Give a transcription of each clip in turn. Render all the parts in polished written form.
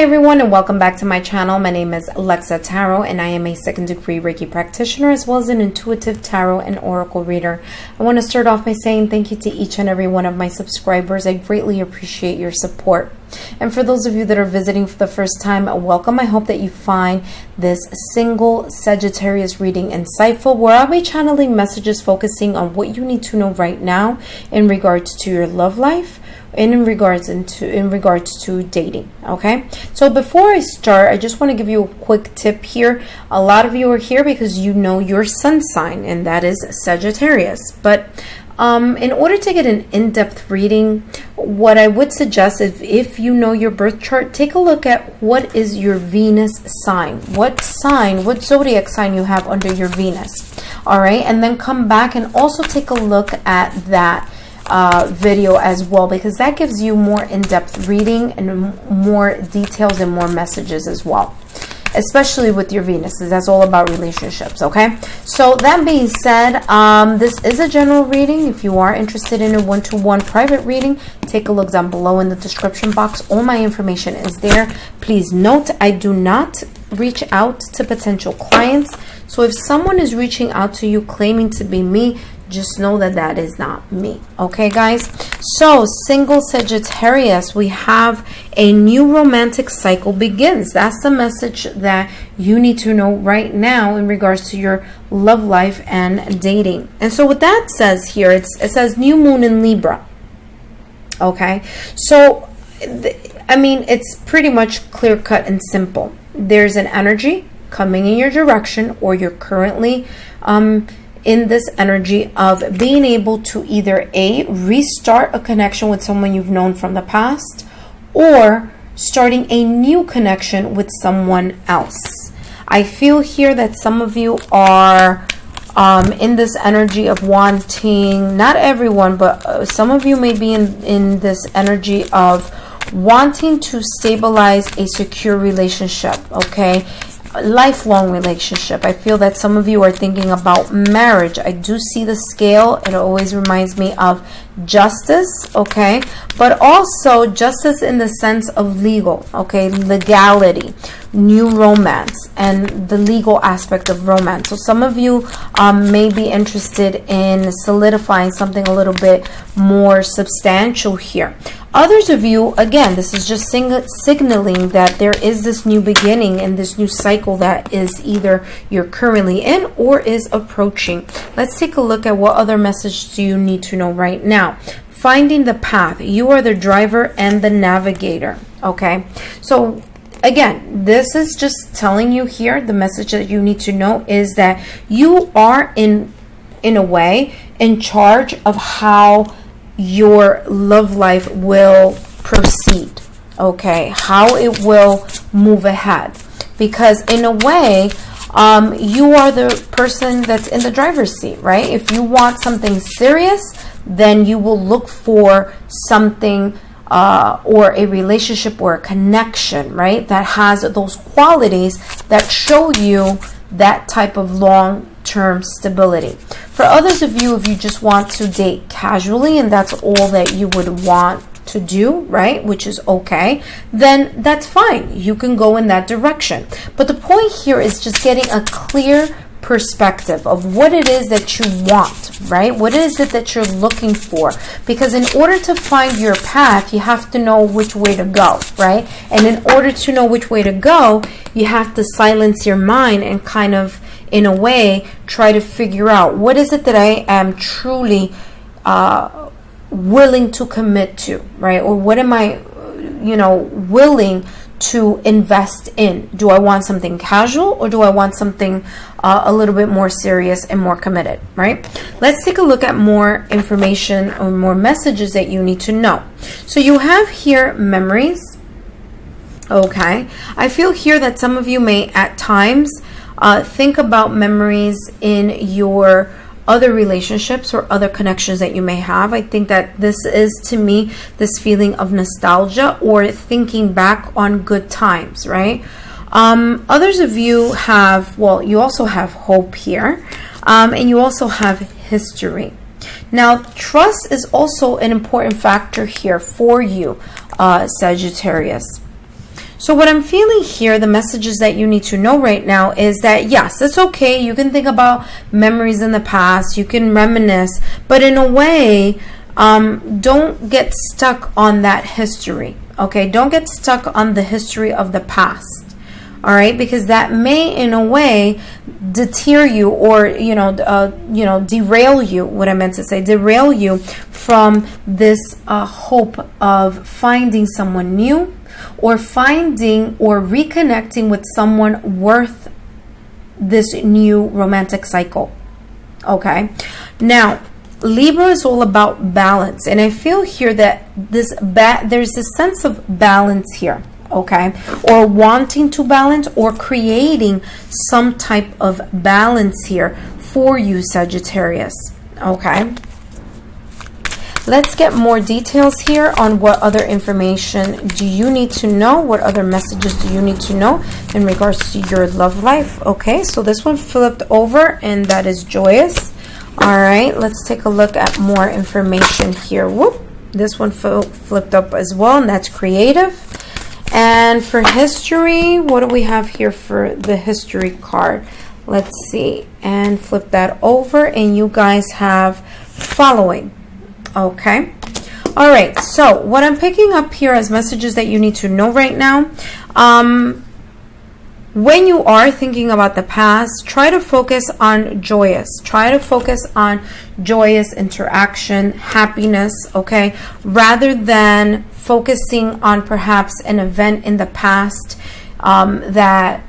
everyone, and welcome back to my channel. My name is Lexa Tarot, and I am a second-degree Reiki practitioner as well as an intuitive tarot and oracle reader. I want to start off by saying thank you to each and every one of my subscribers. I greatly appreciate your support. And for those of you that are visiting for the first time, welcome. I hope that you find this single Sagittarius reading insightful, where I'll be channeling messages focusing on what you need to know right now in regards to your love life and in regards to dating. Okay, so before I start, I just want to give you a quick tip here. A lot of you are here because you know your sun sign, and that is Sagittarius. But in order to get an in-depth reading, what I would suggest is, if you know your birth chart, take a look at what is your Venus sign, what zodiac sign you have under your Venus. All right, and then come back and also take a look at that video as well, because that gives you more in-depth reading and more details and more messages as well, especially with your Venus, because that's all about relationships. Okay, so that being said, this is a general reading. If you are interested in a one-to-one private reading, take a look down below in the description box. All my information is there. Please note, I do not reach out to potential clients, so if someone is reaching out to you claiming to be me, just know that that is not me. Okay, guys? So, single Sagittarius, we have a new romantic cycle begins. That's the message that you need to know right now in regards to your love life and dating. And so what that says here, it says new moon in Libra. Okay? So, I mean, it's pretty much clear-cut and simple. There's an energy coming in your direction, or you're currently in this energy of being able to either restart a connection with someone you've known from the past, or starting a new connection with someone else. I feel here that some of you are in this energy of wanting, not everyone, but some of you may be in this energy of wanting to stabilize a secure relationship, okay? Lifelong relationship. I feel that some of you are thinking about marriage. I do see the scale. It always reminds me of justice, okay? But also justice in the sense of legal, okay? Legality, new romance, and the legal aspect of romance. So some of you may be interested in solidifying something a little bit more substantial here. Others of you, again, this is just signaling that there is this new beginning and this new cycle that is either you're currently in or is approaching. Let's take a look at what other message do you need to know right now. Finding the path. You are the driver and the navigator. Okay, so again, this is just telling you here, the message that you need to know is that you are in a way in charge of how your love life will proceed, okay, how it will move ahead, because in a way you are the person that's in the driver's seat, right? If you want something serious, then you will look for something or a relationship or a connection, right, that has those qualities that show you that type of long-term stability. For others of you, if you just want to date casually and that's all that you would want to do, right, which is okay, then that's fine. You can go in that direction. But the point here is just getting a clear perspective of what it is that you want, right? What is it that you're looking for? Because in order to find your path, you have to know which way to go, right? And in order to know which way to go, you have to silence your mind and kind of, in a way, try to figure out what is it that I am truly willing to commit to, right? Or what am I, willing to invest in? Do I want something casual, or do I want something a little bit more serious and more committed, right? Let's take a look at more information or more messages that you need to know. So you have here memories, okay? I feel here that some of you may at times think about memories in your other relationships or other connections that you may have. I think that this is, to me, this feeling of nostalgia or thinking back on good times, right? Others of you have, well, you also have hope here, and you also have history. Now, trust is also an important factor here for you, Sagittarius. So what I'm feeling here, the messages that you need to know right now is that, yes, it's okay. You can think about memories in the past. You can reminisce. But in a way, don't get stuck on that history. Okay? Don't get stuck on the history of the past. All right? Because that may, in a way, deter you or, derail you. What I meant to say, derail you from this hope of finding someone new, or finding or reconnecting with someone worth this new romantic cycle. Okay? Now, Libra is all about balance. And I feel here that there's a sense of balance here. Okay? Or wanting to balance or creating some type of balance here for you, Sagittarius. Okay? Let's get more details here on what other information do you need to know, what other messages do you need to know in regards to your love life. Okay, so this one flipped over, and that is joyous. All right, let's take a look at more information here. Whoop, this one flipped up as well, and that's creative. And for history, what do we have here for the history card? Let's see, and flip that over, and you guys have following. Okay. All right. So what I'm picking up here as messages that you need to know right now, when you are thinking about the past, try to focus on joyous. Try to focus on joyous interaction, happiness, okay, rather than focusing on perhaps an event in the past that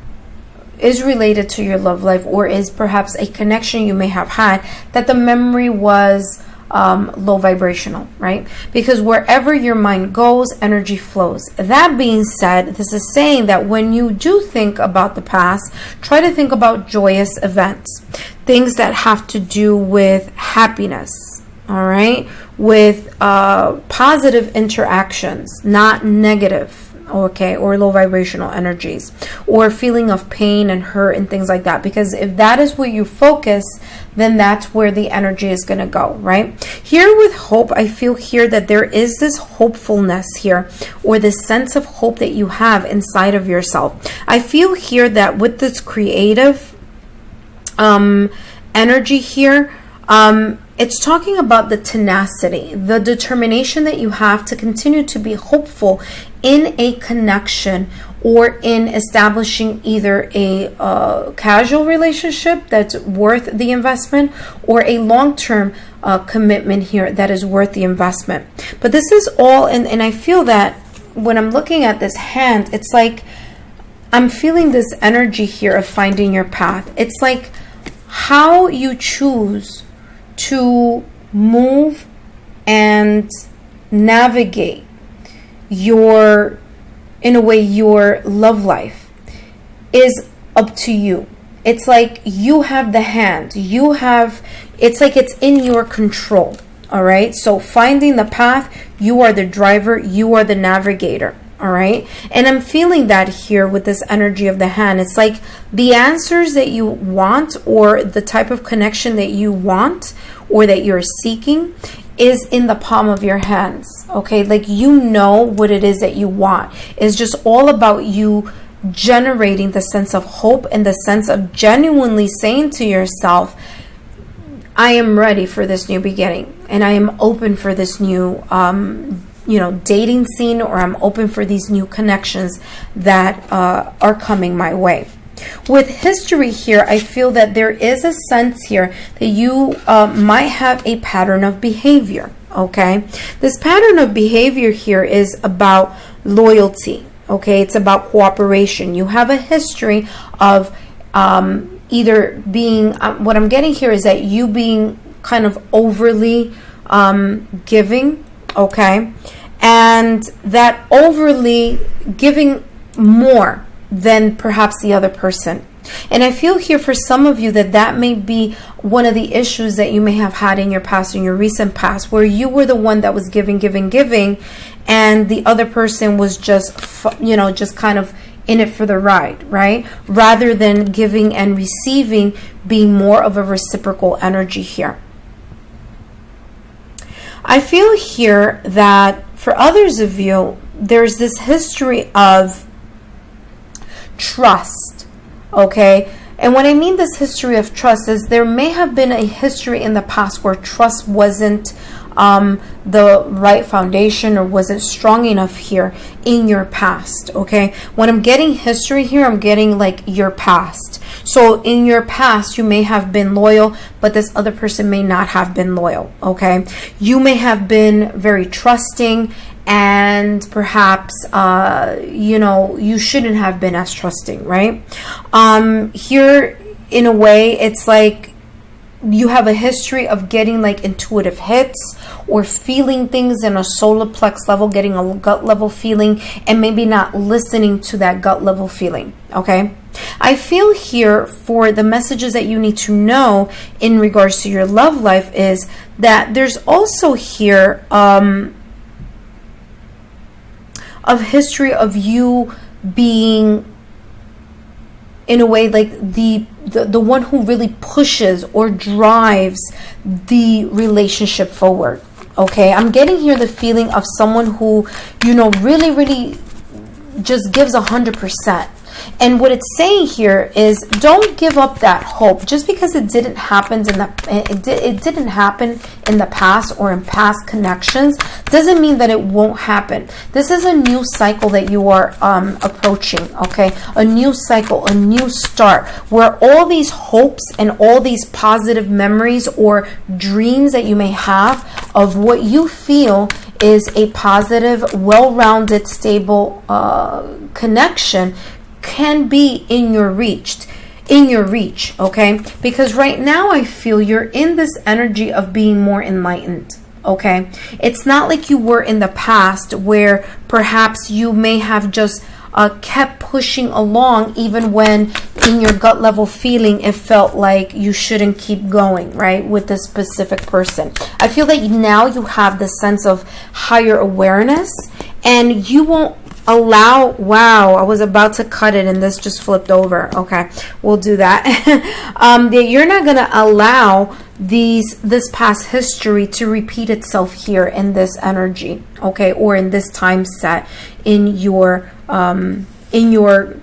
is related to your love life, or is perhaps a connection you may have had that the memory was low vibrational, right? Because wherever your mind goes, energy flows. That being said, this is saying that when you do think about the past, try to think about joyous events, things that have to do with happiness, all right, with positive interactions, not negative, okay, or low vibrational energies, or feeling of pain and hurt and things like that. Because if that is where you focus, then that's where the energy is going to go, right? Here with hope, I feel here that there is this hopefulness here, or this sense of hope that you have inside of yourself. I feel here that with this creative energy here, it's talking about the tenacity, the determination that you have to continue to be hopeful in a connection, or in establishing either a casual relationship that's worth the investment, or a long-term commitment here that is worth the investment. But this is all, and I feel that when I'm looking at this hand, it's like I'm feeling this energy here of finding your path. It's like how you choose to move and navigate your, in a way, your love life is up to you. It's like you have the hand. You have, it's like it's in your control. All right. So finding the path, you are the driver, you are the navigator. All right. And I'm feeling that here with this energy of the hand. It's like the answers that you want, or the type of connection that you want, or that you're seeking, is in the palm of your hands. Okay. Like, you know what it is that you want. It's just all about you generating the sense of hope, and the sense of genuinely saying to yourself, I am ready for this new beginning, and I am open for this new dating scene, or I'm open for these new connections that are coming my way. With history here, I feel that there is a sense here that you might have a pattern of behavior, okay? This pattern of behavior here is about loyalty, okay? It's about cooperation. You have a history of either being, what I'm getting here is that you being kind of overly giving, okay? And that overly giving more than perhaps the other person. And I feel here for some of you that may be one of the issues that you may have had in your past, in your recent past, where you were the one that was giving, and the other person was just kind of in it for the ride, right? Rather than giving and receiving being more of a reciprocal energy here. I feel here that for others of you, there's this history of trust, okay? And when I mean this history of trust is there may have been a history in the past where trust wasn't the right foundation or wasn't strong enough here in your past, okay? When I'm getting history here, I'm getting like your past. So in your past, you may have been loyal, but this other person may not have been loyal, okay? You may have been very trusting, and perhaps, you shouldn't have been as trusting, right? Here, in a way, it's like you have a history of getting like intuitive hits or feeling things in a solar plex level, getting a gut level feeling, and maybe not listening to that gut level feeling, okay? I feel here for the messages that you need to know in regards to your love life is that there's also here of history of you being in a way like the one who really pushes or drives the relationship forward, okay? I'm getting here the feeling of someone who, really just gives 100%. And what it's saying here is don't give up that hope just because it didn't happen it didn't happen in the past or in past connections doesn't mean that it won't happen. This is a new cycle that you are approaching, okay? A new cycle, a new start where all these hopes and all these positive memories or dreams that you may have of what you feel is a positive, well-rounded, stable connection can be in your reach, okay? Because right now I feel you're in this energy of being more enlightened, okay? It's not like you were in the past where perhaps you may have just kept pushing along even when in your gut level feeling it felt like you shouldn't keep going, right, with this specific person. I feel that now you have the sense of higher awareness and you won't allow, wow, I was about to cut it and this just flipped over. Okay, we'll do that. You're not going to allow this past history to repeat itself here in this energy, okay, or in this time set in your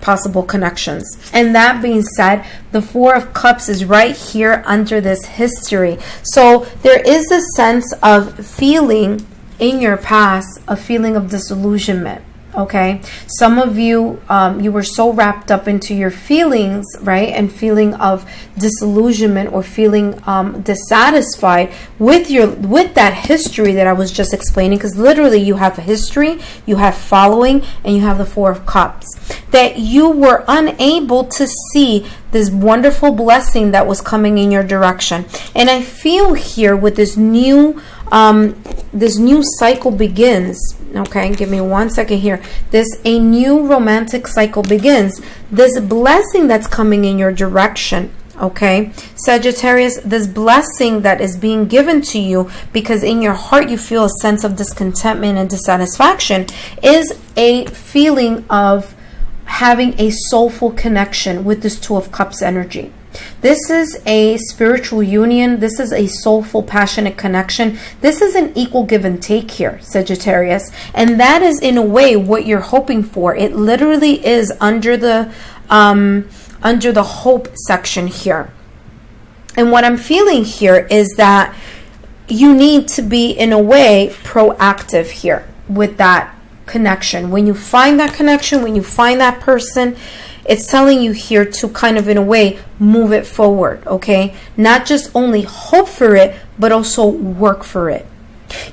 possible connections. And that being said, the Four of Cups is right here under this history. So there is a sense of feeling in your past, a feeling of disillusionment. Okay, some of you, you were so wrapped up into your feelings, right, and feeling of disillusionment or feeling dissatisfied with that history that I was just explaining. Because literally, you have a history, you have following, and you have the Four of Cups. That you were unable to see this wonderful blessing that was coming in your direction. And I feel here with this new cycle begins. Okay, give me 1 second here. A new romantic cycle begins. This blessing that's coming in your direction. Okay, Sagittarius, this blessing that is being given to you because in your heart you feel a sense of discontentment and dissatisfaction is a feeling of having a soulful connection with this Two of Cups energy. This is a spiritual union. This is a soulful, passionate connection. This is an equal give and take here, Sagittarius. And that is in a way what you're hoping for. It literally is under the hope section here. And what I'm feeling here is that you need to be in a way proactive here with that connection. When you find that connection, when you find that person, it's telling you here to kind of in a way move it forward, okay? Not just only hope for it, but also work for it.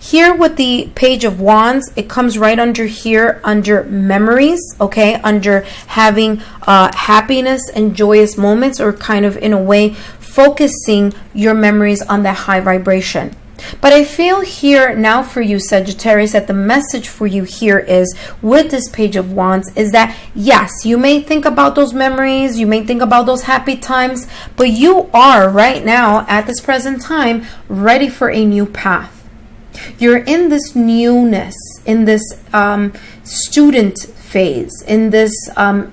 Here with the Page of Wands, it comes right under here under memories, okay? Under having happiness and joyous moments, or kind of in a way focusing your memories on that high vibration. But I feel here now for you, Sagittarius, that the message for you here is with this Page of Wands is that yes, you may think about those memories, you may think about those happy times, but you are right now at this present time ready for a new path. You're in this newness, in this student phase, in this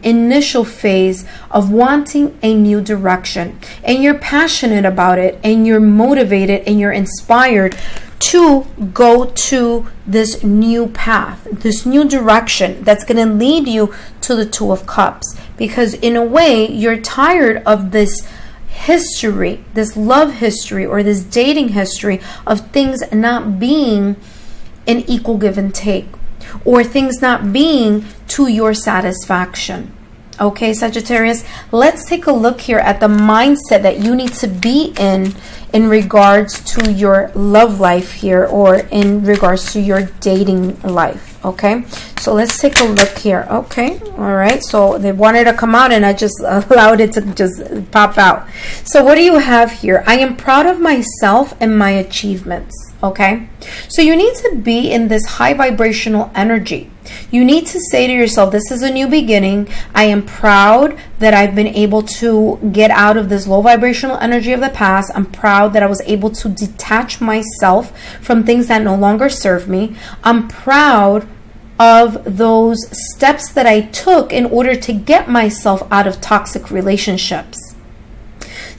initial phase of wanting a new direction, and you're passionate about it, and you're motivated, and you're inspired to go to this new path, this new direction that's going to lead you to the Two of Cups. because in a way you're tired of this history, this love history or this dating history of things not being an equal give and take, or things not being to your satisfaction. Okay, Sagittarius, let's take a look here at the mindset that you need to be in regards to your love life here, or in regards to your dating life. Okay, so let's take a look here. Okay, all right, so they wanted to come out and I just allowed it to just pop out. So what do you have here? I am proud of myself and my achievements. Okay, so you need to be in this high vibrational energy. You need to say to yourself, this is a new beginning. I am proud that I've been able to get out of this low vibrational energy of the past. I'm proud that I was able to detach myself from things that no longer serve me. I'm proud of those steps that I took in order to get myself out of toxic relationships.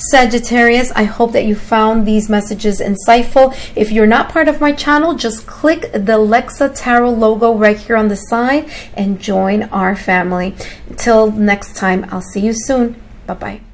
Sagittarius, I hope that you found these messages insightful. If you're not part of my channel, just click the Lexa Tarot logo right here on the side and join our family. Until next time, I'll see you soon. Bye-bye.